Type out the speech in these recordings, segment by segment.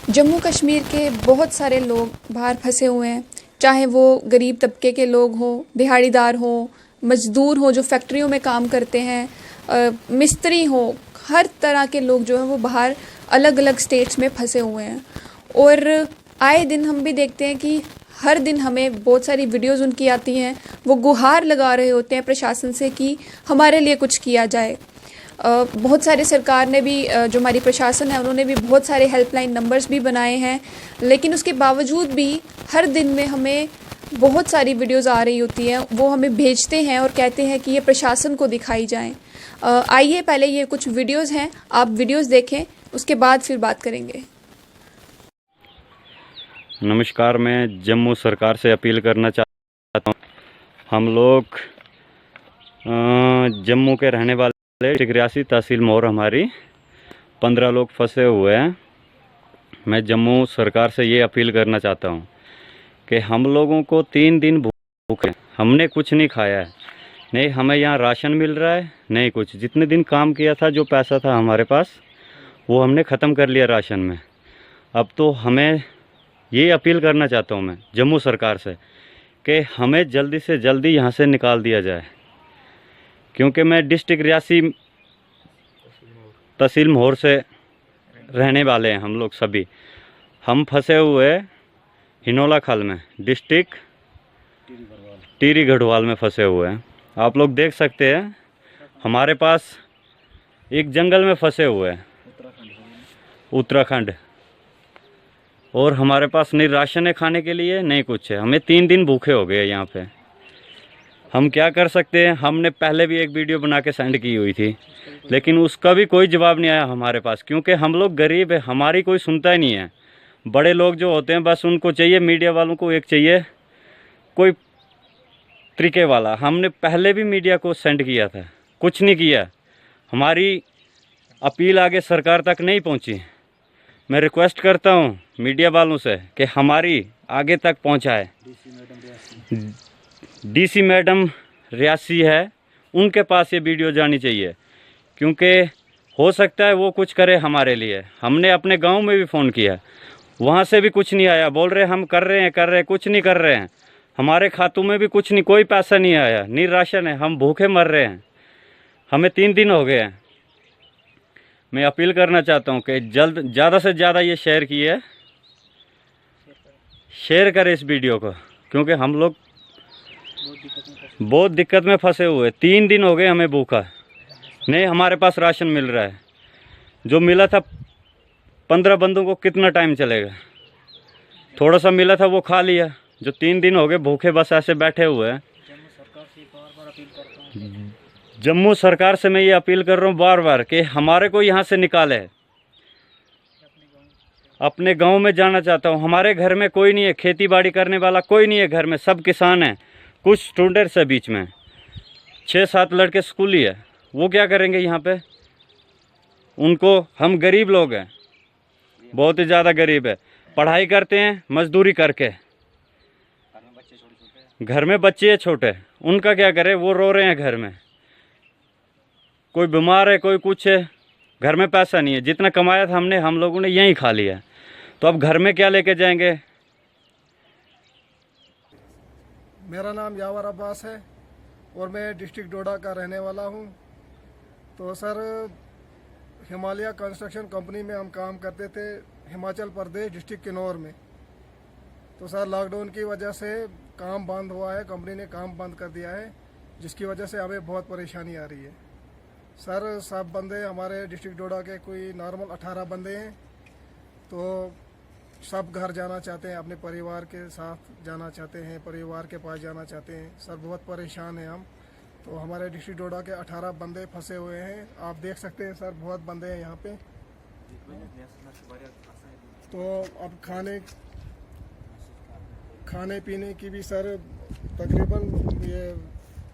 जम्मू कश्मीर के बहुत सारे लोग बाहर फंसे हुए हैं, चाहे वो गरीब तबके के लोग हों, दिहाड़ीदार हों, मज़दूर हों जो फैक्ट्रियों में काम करते हैं, मिस्त्री हों, हर तरह के लोग जो हैं वो बाहर अलग अलग स्टेट्स में फंसे हुए हैं। और आए दिन हम भी देखते हैं कि हर दिन हमें बहुत सारी वीडियोज़ उनकी आती हैं, वो गुहार लगा रहे होते हैं प्रशासन से कि हमारे लिए कुछ किया जाए। बहुत सारे सरकार ने भी जो हमारी प्रशासन है उन्होंने भी बहुत सारे हेल्पलाइन नंबर्स भी बनाए हैं, लेकिन उसके बावजूद भी हर दिन में हमें बहुत सारी वीडियोज़ आ रही होती हैं, वो हमें भेजते हैं और कहते हैं कि ये प्रशासन को दिखाई जाएं। आइए पहले ये कुछ वीडियोज़ हैं, आप वीडियोज़ देखें, उसके बाद फिर बात करेंगे। नमस्कार, मैं जम्मू सरकार से अपील करना चाहता हूँ। हम लोग जम्मू के रहने वाले रियासी तहसील मोर हमारी 15 लोग फंसे हुए हैं। मैं जम्मू सरकार से ये अपील करना चाहता हूँ कि हम लोगों को 3 दिन भूखे, हमने कुछ नहीं खाया है, नहीं हमें यहाँ राशन मिल रहा है, नहीं कुछ। जितने दिन काम किया था, जो पैसा था हमारे पास, वो हमने ख़त्म कर लिया राशन में। अब तो हमें ये अपील करना चाहता हूँ मैं जम्मू सरकार से कि हमें जल्दी से जल्दी यहाँ से निकाल दिया जाए, क्योंकि मैं डिस्ट्रिक्ट रियासी तहसील मोर से रहने वाले हैं। हम लोग सभी हम फंसे हुए हिनोला खाल में, डिस्ट्रिक्ट टिहरी गढ़वाल में फंसे हुए हैं। आप लोग देख सकते हैं हमारे पास एक जंगल में फंसे हुए हैं, उत्तराखंड, और हमारे पास नहीं राशन है खाने के लिए, नहीं कुछ है। हमें 3 दिन भूखे हो गए यहाँ पे। हम क्या कर सकते हैं? हमने पहले भी एक वीडियो बना के सेंड की हुई थी, लेकिन उसका भी कोई जवाब नहीं आया हमारे पास, क्योंकि हम लोग गरीब है, हमारी कोई सुनता ही नहीं है। बड़े लोग जो होते हैं बस उनको चाहिए, मीडिया वालों को एक चाहिए कोई तरीके वाला। हमने पहले भी मीडिया को सेंड किया था, कुछ नहीं किया। हमारी अपील आगे सरकार तक नहीं पहुँची। मैं रिक्वेस्ट करता हूँ मीडिया वालों से कि हमारी आगे तक पहुँचाए। डीसी मैडम रियासी है, उनके पास ये वीडियो जानी चाहिए, क्योंकि हो सकता है वो कुछ करे हमारे लिए। हमने अपने गांव में भी फ़ोन किया, वहाँ से भी कुछ नहीं आया। बोल रहे हम कर रहे हैं, कुछ नहीं कर रहे हैं। हमारे खातों में भी कुछ नहीं, कोई पैसा नहीं आया, नहीं राशन है, हम भूखे मर रहे हैं। हमें 3 दिन हो गए हैं। मैं अपील करना चाहता हूँ कि ज़्यादा से ज़्यादा ये शेयर करें इस वीडियो को, क्योंकि हम लोग बहुत दिक्कत में फंसे हुए। 3 दिन हो गए हमें भूखा, नहीं हमारे पास राशन मिल रहा है। जो मिला था 15 बंदों को कितना टाइम चलेगा? थोड़ा सा मिला था वो खा लिया। जो 3 दिन हो गए भूखे बस ऐसे बैठे हुए हैं। जम्मू सरकार से मैं ये अपील कर रहा हूँ बार बार कि हमारे को यहाँ से निकाले। अपने गांव में जाना चाहता हूँ। हमारे घर में कोई नहीं है, खेती बाड़ी करने वाला कोई नहीं है घर में, सब किसान हैं। कुछ स्टूडेंट्स है बीच में, 6-7 लड़के स्कूली है, वो क्या करेंगे यहाँ पे? उनको, हम गरीब लोग हैं, बहुत ही ज़्यादा गरीब है, पढ़ाई करते हैं मजदूरी करके, घर में बच्चे हैं छोटे, उनका क्या करें? वो रो रहे हैं घर में। कोई बीमार है, कोई कुछ है, घर में पैसा नहीं है। जितना कमाया था हम लोगों ने यहीं खा लिया, तो अब घर में क्या लेके जाएंगे? मेरा नाम यावर अब्बास है और मैं डिस्ट्रिक्ट डोडा का रहने वाला हूं। तो सर, हिमालय कंस्ट्रक्शन कंपनी में हम काम करते थे, हिमाचल प्रदेश डिस्ट्रिक्ट किन्नौर में। तो सर, लॉकडाउन की वजह से काम बंद हुआ है, कंपनी ने काम बंद कर दिया है, जिसकी वजह से हमें बहुत परेशानी आ रही है। सर, सब बंदे हमारे डिस्ट्रिक्ट डोडा के कोई नॉर्मल 18 बंदे हैं, तो सब घर जाना चाहते हैं, अपने परिवार के साथ जाना चाहते हैं, परिवार के पास जाना चाहते हैं। सर, बहुत परेशान हैं हम। तो हमारे डिस्ट्रिक्ट डोडा के 18 बंदे फंसे हुए हैं, आप देख सकते हैं सर, बहुत बंदे हैं यहाँ पे। तो अब खाने पीने की भी सर तकरीबन ये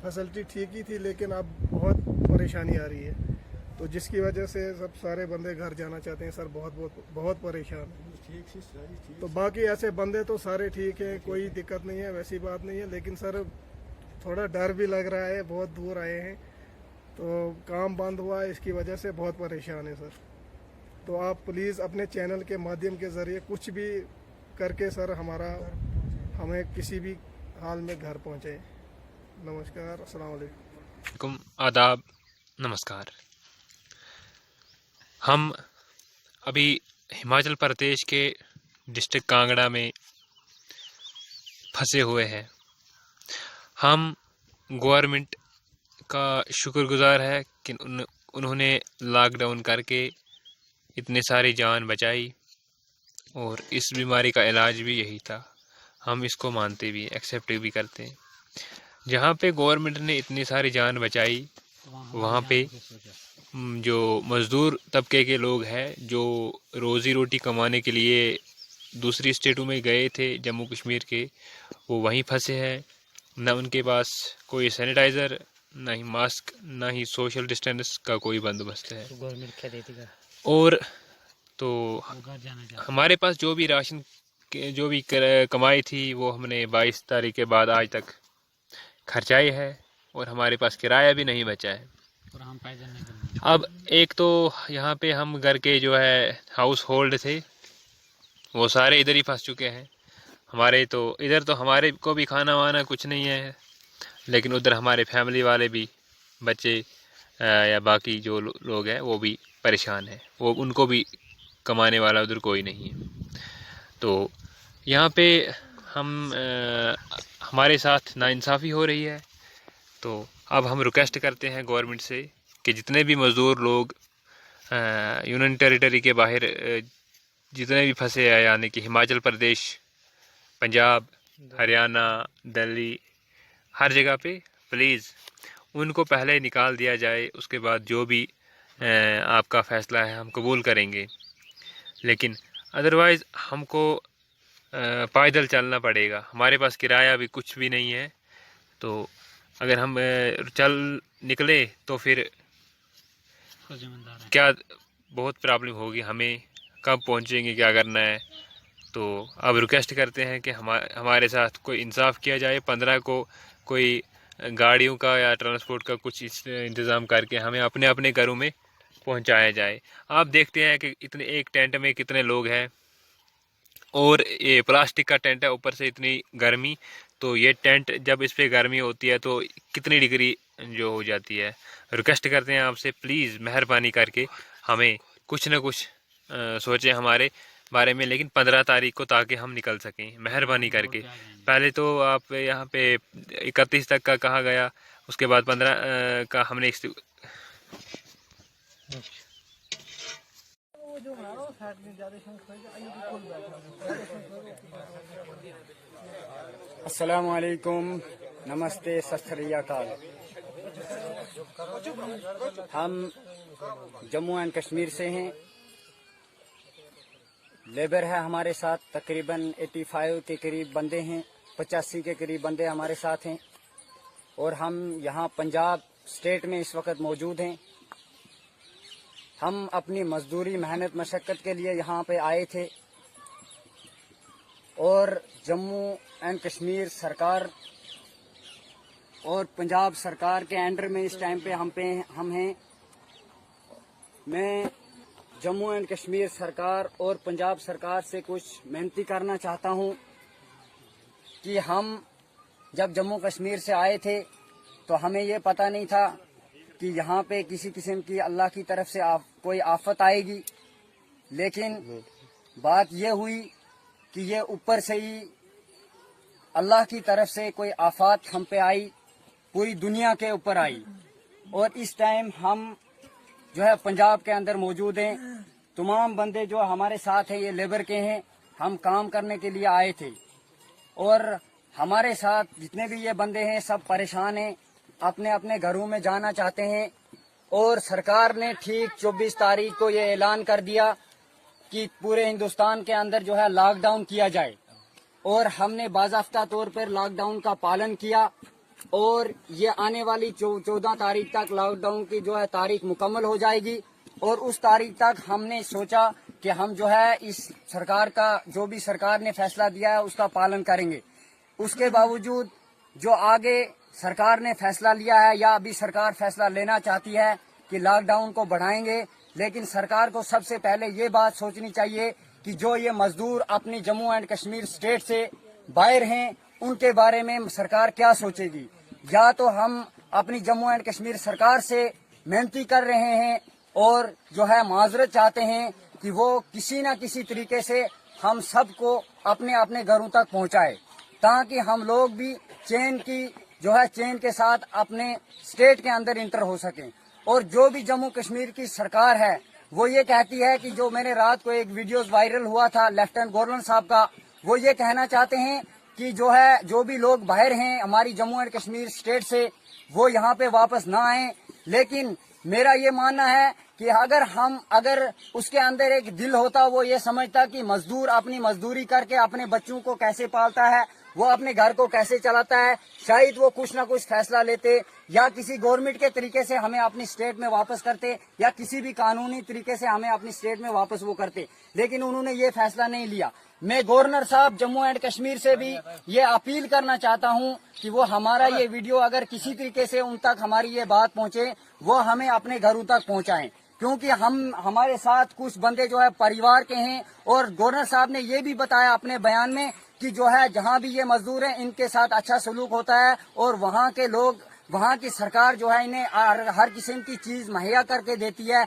फैसिलिटी ठीक ही थी, लेकिन अब बहुत परेशानी आ रही है, तो जिसकी वजह से सब सारे बंदे घर जाना चाहते हैं। सर, बहुत परेशान है। तो बाकी ऐसे बंदे तो सारे ठीक हैं, कोई दिक्कत नहीं है, वैसी बात नहीं है, लेकिन सर थोड़ा डर भी लग रहा है, बहुत दूर आए हैं, तो काम बंद हुआ है, इसकी वजह से बहुत परेशान है सर। तो आप प्लीज़ अपने चैनल के माध्यम के ज़रिए कुछ भी करके सर हमें किसी भी हाल में घर पहुँचे। नमस्कार, अस्सलाम वालेकुम। आदाब, नमस्कार। हम अभी हिमाचल प्रदेश के डिस्ट्रिक्ट कांगड़ा में फंसे हुए हैं। हम गवर्नमेंट का शुक्रगुजार है कि उन्होंने लॉकडाउन करके इतने सारी जान बचाई और इस बीमारी का इलाज भी यही था। हम इसको मानते भी, एक्सेप्ट भी करते हैं। जहाँ पे गवर्नमेंट ने इतनी सारी जान बचाई, वहाँ पे जो मज़दूर तबके के लोग हैं, जो रोज़ी रोटी कमाने के लिए दूसरी स्टेटों में गए थे जम्मू कश्मीर के, वो वहीं फंसे हैं। न उनके पास कोई सैनिटाइज़र, ना ही मास्क, ना ही सोशल डिस्टेंस का कोई बंदोबस्त है। और तो हमारे पास जो भी राशन जो भी कमाई थी वो हमने 22 तारीख के बाद आज तक खर्चाई है और हमारे पास किराया भी नहीं बचा है। अब एक तो यहाँ पे हम घर के जो है हाउस होल्ड थे वो सारे इधर ही फंस चुके हैं। हमारे तो इधर तो हमारे को भी खाना वाना कुछ नहीं है, लेकिन उधर हमारे फैमिली वाले भी, बच्चे या बाकी जो लोग हैं वो भी परेशान हैं। वो उनको भी कमाने वाला उधर कोई नहीं है। तो यहाँ पे हमारे साथ नाइंसाफ़ी हो रही है। तो अब हम रिक्वेस्ट करते हैं गवर्नमेंट से कि जितने भी मज़दूर लोग यूनियन टेरिटरी के बाहर जितने भी फंसे हैं, यानी कि हिमाचल प्रदेश, पंजाब, हरियाणा, दिल्ली, हर जगह पे प्लीज़ उनको पहले निकाल दिया जाए। उसके बाद जो भी आपका फ़ैसला है हम कबूल करेंगे, लेकिन अदरवाइज़ हमको पैदल चलना पड़ेगा। हमारे पास किराया भी कुछ भी नहीं है। तो अगर हम चल निकले तो फिर क्या बहुत प्रॉब्लम होगी, हमें कब पहुंचेंगे, क्या करना है। तो अब रिक्वेस्ट करते हैं कि हमारे साथ कोई इंसाफ किया जाए। 15 को कोई गाड़ियों का या ट्रांसपोर्ट का कुछ इंतज़ाम करके हमें अपने अपने घरों में पहुंचाया जाए। आप देखते हैं कि इतने एक टेंट में कितने लोग हैं और ये प्लास्टिक का टेंट है, ऊपर से इतनी गर्मी। तो ये टेंट जब इस पर गर्मी होती है तो कितनी डिग्री जो हो जाती है। रिक्वेस्ट करते हैं आपसे, प्लीज़ मेहरबानी करके हमें कुछ न कुछ सोचें हमारे बारे में, लेकिन 15 तारीख को, ताकि हम निकल सकें मेहरबानी करके। पहले तो आप यहाँ पे 31 तक का कहा गया, उसके बाद 15 का हमने अस्सलाम वालेकुम, नमस्ते, सत श्री अकाल। हम जम्मू एंड कश्मीर से हैं। लेबर है हमारे साथ, तकरीबन 85 के करीब बंदे हैं, 85 के करीब बंदे हमारे साथ हैं। और हम यहाँ पंजाब स्टेट में इस वक्त मौजूद हैं। हम अपनी मजदूरी, मेहनत, मशक्क़त के लिए यहाँ पे आए थे और जम्मू एंड कश्मीर सरकार और पंजाब सरकार के अंडर में इस टाइम पे हम हैं। मैं जम्मू एंड कश्मीर सरकार और पंजाब सरकार से कुछ विनती करना चाहता हूं कि हम जब जम्मू कश्मीर से आए थे तो हमें ये पता नहीं था कि यहाँ पे किसी किस्म की अल्लाह की तरफ से कोई आफत आएगी। लेकिन बात ये हुई कि ये ऊपर से ही अल्लाह की तरफ से कोई आफत हम पे आई, पूरी दुनिया के ऊपर आई। और इस टाइम हम जो है पंजाब के अंदर मौजूद हैं। तमाम बंदे जो हमारे साथ हैं ये लेबर के हैं। हम काम करने के लिए आए थे और हमारे साथ जितने भी ये बंदे हैं सब परेशान हैं, अपने अपने घरों में जाना चाहते हैं। और सरकार ने ठीक 24 तारीख को ये ऐलान कर दिया कि पूरे हिंदुस्तान के अंदर जो है लॉकडाउन किया जाए। और हमने बाज़ाफ्ता तौर पर लॉकडाउन का पालन किया और ये आने वाली 14 तारीख तक लॉकडाउन की जो है तारीख मुकम्मल हो जाएगी। और उस तारीख तक हमने सोचा कि हम जो है इस सरकार का जो भी सरकार ने फैसला दिया है उसका पालन करेंगे। उसके बावजूद जो आगे सरकार ने फैसला लिया है या अभी सरकार फैसला लेना चाहती है कि लॉकडाउन को बढ़ाएंगे, लेकिन सरकार को सबसे पहले ये बात सोचनी चाहिए कि जो ये मजदूर अपनी जम्मू एंड कश्मीर स्टेट से बाहर हैं उनके बारे में सरकार क्या सोचेगी। या तो हम अपनी जम्मू एंड कश्मीर सरकार से विनती कर रहे हैं और जो है माजरत चाहते हैं कि वो किसी न किसी तरीके से हम सबको अपने अपने घरों तक पहुंचाए, ताकि हम लोग भी चैन के साथ अपने स्टेट के अंदर इंटर हो सकें। और जो भी जम्मू कश्मीर की सरकार है वो ये कहती है कि जो मैंने रात को एक वीडियोस वायरल हुआ था लेफ्टिनेंट गवर्नर साहब का, वो ये कहना चाहते हैं कि जो भी लोग बाहर हैं हमारी जम्मू एंड कश्मीर स्टेट से वो यहाँ पे वापस ना आए। लेकिन मेरा ये मानना है कि अगर उसके अंदर एक दिल होता, वो ये समझता कि मजदूर अपनी मजदूरी करके अपने बच्चों को कैसे पालता है, वो अपने घर को कैसे चलाता है, शायद वो कुछ ना कुछ फैसला लेते या किसी गवर्नमेंट के तरीके से हमें अपनी स्टेट में वापस करते या किसी भी कानूनी तरीके से हमें अपनी स्टेट में वापस वो करते। लेकिन उन्होंने ये फैसला नहीं लिया। मैं गवर्नर साहब जम्मू एंड कश्मीर से भी ये अपील करना चाहता हूँ कि वो हमारा ये वीडियो अगर किसी तरीके से उन तक हमारी ये बात पहुँचे, वो हमें अपने घरों तक पहुँचाएं, क्योंकि हमारे साथ कुछ बंदे जो है परिवार के हैं। और गवर्नर साहब ने ये भी बताया अपने बयान में कि जो है जहाँ भी ये मजदूर हैं इनके साथ अच्छा सलूक होता है और वहाँ के लोग, वहाँ की सरकार जो है इन्हें हर किस्म की चीज मुहैया करके देती है।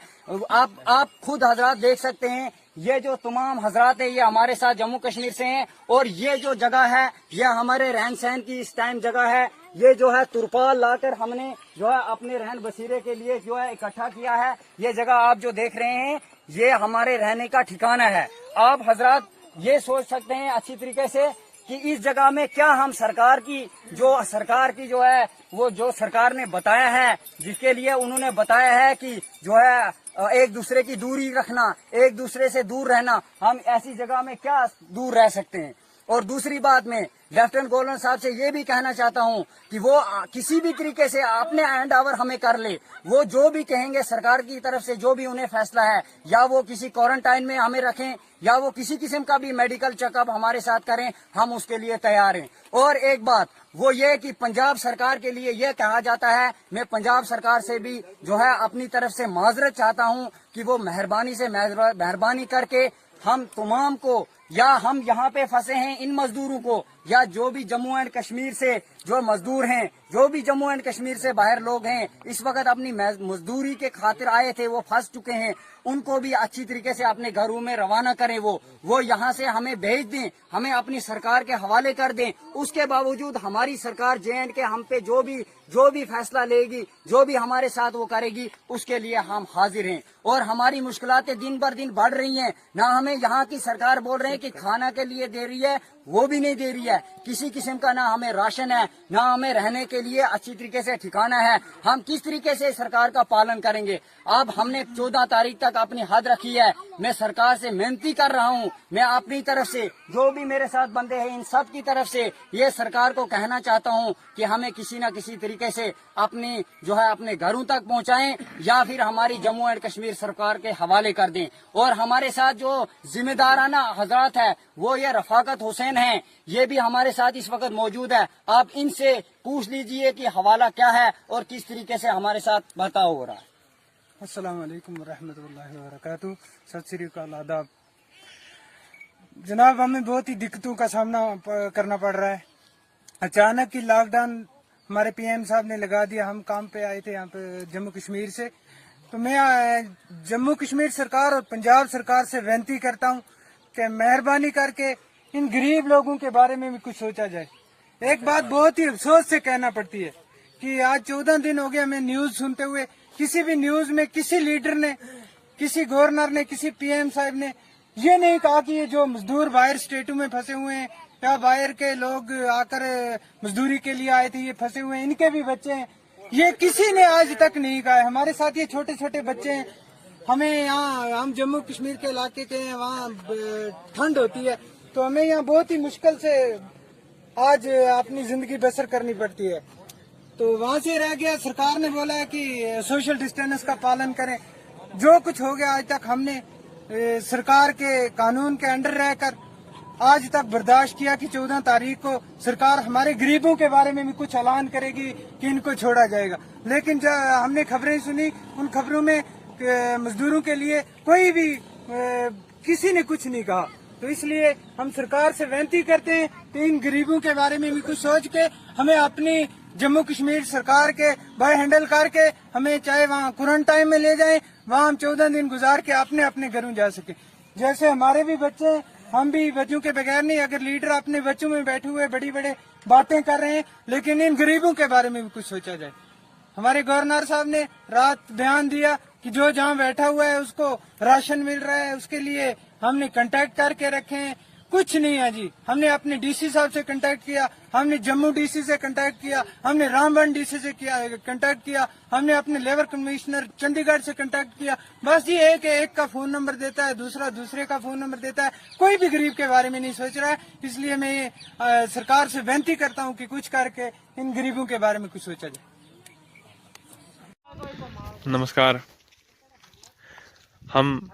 आप खुद हजरात देख सकते हैं, ये जो तमाम हजरात है ये हमारे साथ जम्मू कश्मीर से हैं और ये जो जगह है ये हमारे रहन सहन की इस टाइम जगह है। ये जो है तुरपाल लाकर हमने जो है अपने रहन बसेरे के लिए जो है इकट्ठा किया है। ये जगह आप जो देख रहे हैं ये हमारे रहने का ठिकाना है। आप हजरात ये सोच सकते हैं अच्छी तरीके से कि इस जगह में क्या हम सरकार की जो है वो जो सरकार ने बताया है, जिसके लिए उन्होंने बताया है कि जो है एक दूसरे की दूरी रखना, एक दूसरे से दूर रहना, हम ऐसी जगह में क्या दूर रह सकते हैं। और दूसरी बात मैं लेफ्टिनेंट गवर्नर साहब से ये भी कहना चाहता हूँ कि वो किसी भी तरीके से अपने हैंड ओवर हमें कर ले। वो जो भी कहेंगे सरकार की तरफ से जो भी उन्हें फैसला है, या वो किसी क्वारंटाइन में हमें रखें या वो किसी किस्म का भी मेडिकल चेकअप हमारे साथ करें, हम उसके लिए तैयार हैं। और एक बात वो ये कि पंजाब सरकार के लिए ये कहा जाता है, मैं पंजाब सरकार से भी जो है अपनी तरफ से माजरत चाहता हूँ कि वो मेहरबानी करके हम तमाम को, या हम यहाँ पे फंसे हैं इन मजदूरों को, या जो भी जम्मू एंड कश्मीर से जो मजदूर हैं, जो भी जम्मू एंड कश्मीर से बाहर लोग हैं, इस वक्त अपनी मजदूरी के खातिर आए थे, वो फंस चुके हैं, उनको भी अच्छी तरीके से अपने घरों में रवाना करें। वो यहाँ से हमें भेज दें, हमें अपनी सरकार के हवाले कर दें। उसके बावजूद हमारी सरकार JNK के हम पे जो भी फैसला लेगी, जो भी हमारे साथ वो करेगी, उसके लिए हम हाजिर हैं। और हमारी मुश्किलातें दिन बर दिन बढ़ रही हैं। ना हमें यहाँ की सरकार बोल रहे हैं कि खाना के लिए दे रही है, वो भी नहीं दे रही है किसी किस्म का, ना हमें राशन है, ना हमें रहने के लिए अच्छी तरीके से ठिकाना है। हम किस तरीके से सरकार का पालन करेंगे। अब हमने 14 तारीख तक अपनी हद रखी है। मैं सरकार से विनती कर रहा हूँ, मैं अपनी तरफ से जो भी मेरे साथ बंदे हैं इन सब की तरफ से ये सरकार को कहना चाहता हूँ कि हमें किसी न किसी तरीके से अपनी जो है अपने घरों तक पहुँचाएं, या फिर हमारी जम्मू एंड कश्मीर सरकार के हवाले कर दें। और हमारे साथ जो जिम्मेदाराना हजरात है वो ये रफाकत हुसैन है, ये भी हमारे साथ इस वक्त मौजूद है। आप इनसे पूछ लीजिए कि हवाला क्या है और किस तरीके से हमारे साथ बर्ताव हो रहा है। अस्सलाम वालेकुम रहमतुल्लाहि व बरकातहू। सत श्री अकाल, आदाब। जनाब, हमें बहुत ही दिक्कतों का सामना करना पड़ रहा है। अचानक ही लॉकडाउन हमारे PM साहब ने लगा दिया। हम काम पे आए थे यहाँ पे जम्मू कश्मीर से, तो मैं जम्मू कश्मीर सरकार और पंजाब सरकार से विनती करता हूँ कि मेहरबानी करके इन गरीब लोगों के बारे में भी कुछ सोचा जाए। एक बात बहुत ही अफसोस से कहना पड़ती है कि आज 14 दिन हो गए हमें न्यूज सुनते हुए, किसी भी न्यूज में किसी लीडर ने, किसी गवर्नर ने, किसी PM साहब ने ये नहीं कहा कि ये जो मजदूर बाहर स्टेटों में फंसे हुए हैं या बाहर के लोग आकर मजदूरी के लिए आए थे ये फंसे हुए हैं, इनके भी बच्चे हैं, ये किसी ने आज तक नहीं कहा है। हमारे साथ ये छोटे छोटे बच्चे हैं। हमें यहाँ, हम जम्मू कश्मीर के इलाके के हैं, वहाँ ठंड होती है, तो हमें यहाँ बहुत ही मुश्किल से आज अपनी जिंदगी बसर करनी पड़ती है। तो वहाँ से रह गया, सरकार ने बोला है कि सोशल डिस्टेंस का पालन करें। जो कुछ हो गया आज तक हमने सरकार के कानून के अंडर रहकर आज तक बर्दाश्त किया कि 14 तारीख को सरकार हमारे गरीबों के बारे में भी कुछ ऐलान करेगी कि इनको छोड़ा जाएगा। लेकिन जब हमने खबरें सुनी, उन खबरों में मजदूरों के लिए कोई भी किसी ने कुछ नहीं कहा। तो इसलिए हम सरकार से विनती करते हैं कि इन गरीबों के बारे में भी कुछ सोच के हमें अपनी जम्मू कश्मीर सरकार के बाय हैंडल करके हमें चाहे वहाँ क्वारंटाइन में ले जाएं, वहाँ हम 14 दिन गुजार के अपने अपने घरों जा सके। जैसे हमारे भी बच्चे हैं, हम भी बच्चों के बगैर नहीं। अगर लीडर अपने बच्चों में बैठे हुए बड़ी बड़ी बातें कर रहे हैं, लेकिन इन गरीबों के बारे में भी कुछ सोचा जाए। हमारे गवर्नर साहब ने रात बयान दिया कि जो जहाँ बैठा हुआ है उसको राशन मिल रहा है, उसके लिए हमने कांटेक्ट करके रखे हैं। कुछ नहीं है जी। हमने अपने डीसी साहब से कांटेक्ट किया, हमने जम्मू डीसी से कांटेक्ट किया, हमने रामबन डीसी से कांटेक्ट किया, हमने अपने लेबर कमिश्नर चंडीगढ़ से कांटेक्ट किया। बस ये एक का फोन नंबर देता है, दूसरा दूसरे का फोन नंबर देता है। कोई भी गरीब के बारे में नहीं सोच रहा है। इसलिए मैं ये सरकार से विनती करता हूँ कि कुछ करके इन गरीबों के बारे में कुछ सोचा जाए। नमस्कार। हम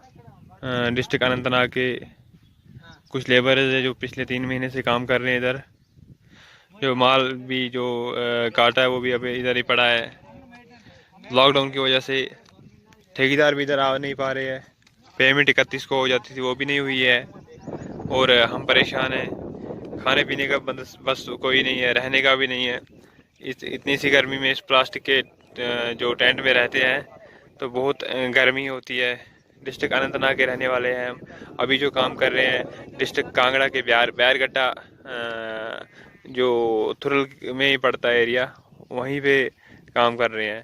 डिस्ट्रिक्ट अनंतनाग के कुछ लेबर्स है जो पिछले 3 महीने से काम कर रहे हैं इधर। जो माल भी जो काटा है वो भी अभी इधर ही पड़ा है। लॉकडाउन की वजह से ठेकेदार भी इधर आ नहीं पा रहे हैं। पेमेंट 31 को हो जाती थी, वो भी नहीं हुई है और हम परेशान हैं। खाने पीने का बस कोई नहीं है, रहने का भी नहीं है। इतनी सी गर्मी में इस प्लास्टिक के जो टेंट में रहते हैं तो बहुत गर्मी होती है। डिस्ट्रिक्ट अनंतनाग के रहने वाले हैं हम। अभी जो काम कर रहे हैं डिस्ट्रिक्ट कांगड़ा के बैरगड्ढा जो थुरल में ही पड़ता है एरिया, वहीं पे काम कर रहे हैं।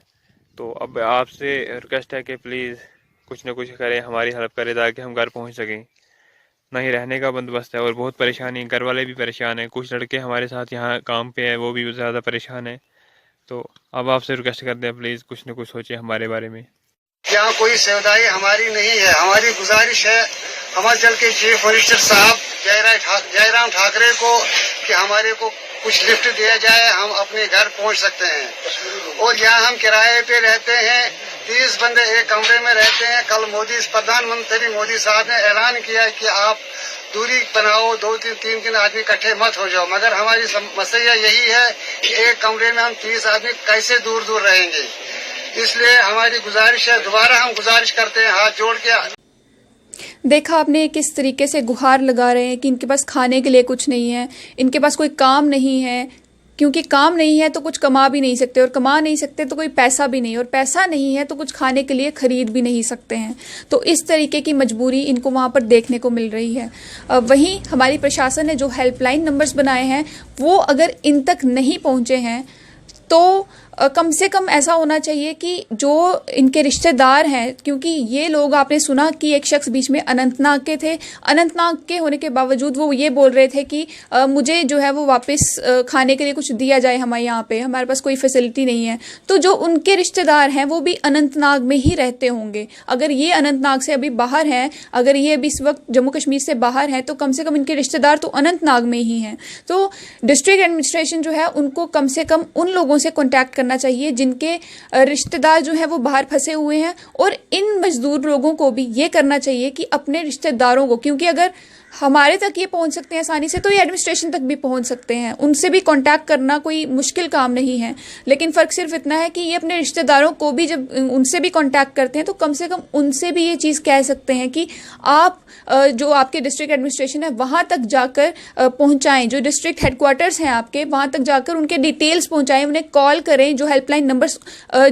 तो अब आपसे रिक्वेस्ट है कि प्लीज़ कुछ न कुछ करें, हमारी हेल्प करें ताकि हम घर पहुंच सकें। नहीं रहने का बंदोबस्त है और बहुत परेशानी, घर वाले भी परेशान हैं। कुछ लड़के हमारे साथ यहाँ काम पे हैं, वो भी ज़्यादा परेशान हैं। तो अब आपसे रिक्वेस्ट करते हैं प्लीज़ कुछ न कुछ सोचें हमारे बारे में। यहाँ कोई सुविधाएं हमारी नहीं है। हमारी गुजारिश है हिमाचल के चीफ मिनिस्टर साहब जयराम ठाकरे को कि हमारे को कुछ लिफ्ट दिया जाए, हम अपने घर पहुँच सकते हैं। और यहाँ हम किराए पे रहते हैं, 30 बंदे एक कमरे में रहते हैं। कल प्रधानमंत्री मोदी साहब ने ऐलान किया कि आप दूरी बनाओ, 2-3 दिन आदमी इकट्ठे मत हो जाओ। मगर हमारी समस्या यही है कि एक कमरे में हम 30 आदमी कैसे दूर दूर रहेंगे। इसलिए हमारी गुजारिश है, दोबारा हम गुजारिश करते हैं हाथ जोड़ के। देखा आपने किस तरीके से गुहार लगा रहे हैं कि इनके पास खाने के लिए कुछ नहीं है, इनके पास कोई काम नहीं है। क्योंकि काम नहीं है तो कुछ कमा भी नहीं सकते, और कमा नहीं सकते तो कोई पैसा भी नहीं, और पैसा नहीं है तो कुछ खाने के लिए खरीद भी नहीं सकते हैं। तो इस तरीके की मजबूरी इनको वहाँ पर देखने को मिल रही है। वहीं हमारी प्रशासन ने जो हेल्पलाइन नंबर्स बनाए हैं वो अगर इन तक नहीं पहुँचे हैं तो कम से कम ऐसा होना चाहिए कि जो इनके रिश्तेदार हैं, क्योंकि ये लोग, आपने सुना कि एक शख्स बीच में अनंतनाग के थे, अनंतनाग के होने के बावजूद वो ये बोल रहे थे कि मुझे जो है वो वापस खाने के लिए कुछ दिया जाए, हमारे यहाँ पे हमारे पास कोई फैसिलिटी नहीं है। तो जो उनके रिश्तेदार हैं वो भी अनंतनाग में ही रहते होंगे। अगर ये अनंतनाग से अभी बाहर हैं, अगर ये अभी इस वक्त जम्मू कश्मीर से बाहर हैं, तो कम से कम इनके रिश्तेदार तो अनंतनाग में ही हैं। तो डिस्ट्रिक्ट एडमिनिस्ट्रेशन जो है उनको कम से कम उन लोगों से कॉन्टैक्ट करना चाहिए जिनके रिश्तेदार जो है वो बाहर फंसे हुए हैं, और इन मजदूर लोगों को भी ये करना चाहिए कि अपने रिश्तेदारों को, क्योंकि अगर हमारे तक ये पहुंच सकते हैं आसानी से तो ये एडमिनिस्ट्रेशन तक भी पहुंच सकते हैं, उनसे भी कांटेक्ट करना कोई मुश्किल काम नहीं है। लेकिन फ़र्क सिर्फ इतना है कि ये अपने रिश्तेदारों को भी जब उनसे भी कांटेक्ट करते हैं तो कम से कम उनसे भी ये चीज़ कह सकते हैं कि आप जो आपके डिस्ट्रिक्ट एडमिनिस्ट्रेशन है वहाँ तक जाकर पहुँचाएँ, जो डिस्ट्रिक्ट हेडक्वार्टर्स हैं आपके वहाँ तक जाकर उनके डिटेल्स पहुँचाएँ, उन्हें कॉल करें। जो हेल्पलाइन नंबर्स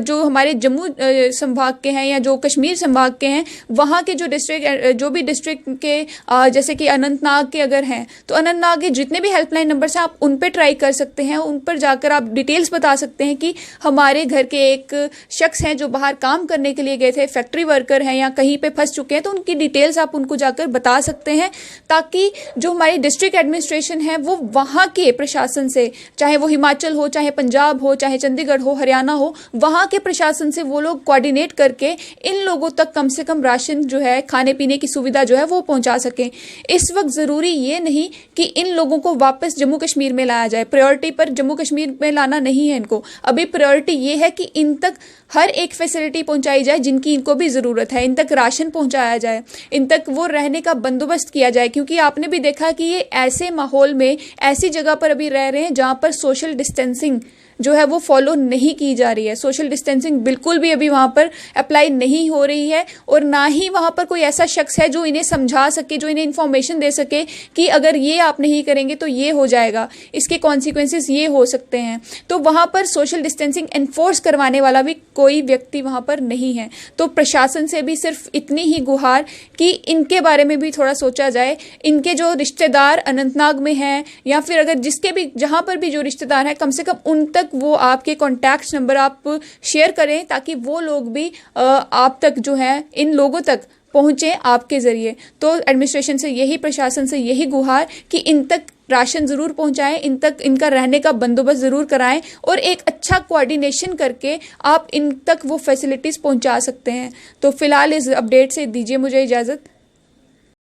जो हमारे जम्मू संभाग के हैं या जो कश्मीर संभाग के हैं, वहाँ के जो भी डिस्ट्रिक्ट के जैसे कि अनंतनाग के अगर हैं तो अनंतनाग के जितने भी हेल्पलाइन नंबर्स हैं आप उन पर ट्राई कर सकते हैं। उन पर जाकर आप डिटेल्स बता सकते हैं कि हमारे घर के एक शख्स हैं जो बाहर काम करने के लिए गए थे, फैक्ट्री वर्कर हैं या कहीं पे फंस चुके हैं, तो उनकी डिटेल्स आप उनको जाकर बता सकते हैं, ताकि जो हमारी डिस्ट्रिक्ट एडमिनिस्ट्रेशन है वो वहाँ के प्रशासन से, चाहे वो हिमाचल हो, चाहे पंजाब हो, चाहे चंडीगढ़ हो, हरियाणा हो, वहाँ के प्रशासन से वो लोग कोऑर्डिनेट करके इन लोगों तक कम से कम राशन जो है, खाने पीने की सुविधा जो है वो पहुँचा सकें। इस वक्त ज़रूरी ये नहीं कि इन लोगों को वापस जम्मू कश्मीर में लाया जाए, प्रायोरिटी पर जम्मू कश्मीर में लाना नहीं है इनको। अभी प्रायोरिटी ये है कि इन तक हर एक फैसिलिटी पहुंचाई जाए जिनकी इनको भी ज़रूरत है, इन तक राशन पहुंचाया जाए, इन तक वो रहने का बंदोबस्त किया जाए। क्योंकि आपने भी देखा कि ये ऐसे माहौल में, ऐसी जगह पर अभी रह रहे हैं जहाँ पर सोशल डिस्टेंसिंग जो है वो फॉलो नहीं की जा रही है। सोशल डिस्टेंसिंग बिल्कुल भी अभी वहाँ पर अप्लाई नहीं हो रही है और ना ही वहाँ पर कोई ऐसा शख्स है जो इन्हें समझा सके, जो इन्हें इन्फॉर्मेशन दे सके कि अगर ये आप नहीं करेंगे तो ये हो जाएगा, इसके कॉन्सिक्वेंसेस ये हो सकते हैं। तो वहाँ पर सोशल डिस्टेंसिंग एनफोर्स करवाने वाला भी कोई व्यक्ति वहाँ पर नहीं है। तो प्रशासन से भी सिर्फ इतनी ही गुहार कि इनके बारे में भी थोड़ा सोचा जाए। इनके जो रिश्तेदार अनंतनाग में हैं या फिर अगर जिसके भी जहाँ पर भी जो रिश्तेदार हैं, कम से कम उन तक वो आपके कॉन्टैक्ट नंबर आप शेयर करें ताकि वो लोग भी आप तक जो है इन लोगों तक पहुंचे आपके जरिए। तो एडमिनिस्ट्रेशन से यही, प्रशासन से यही गुहार कि इन तक राशन ज़रूर पहुंचाएं, इन तक इनका रहने का बंदोबस्त ज़रूर कराएं और एक अच्छा कोऑर्डिनेशन करके आप इन तक वो फैसिलिटीज़ पहुंचा सकते हैं। तो फिलहाल इस अपडेट से दीजिए मुझे इजाज़त।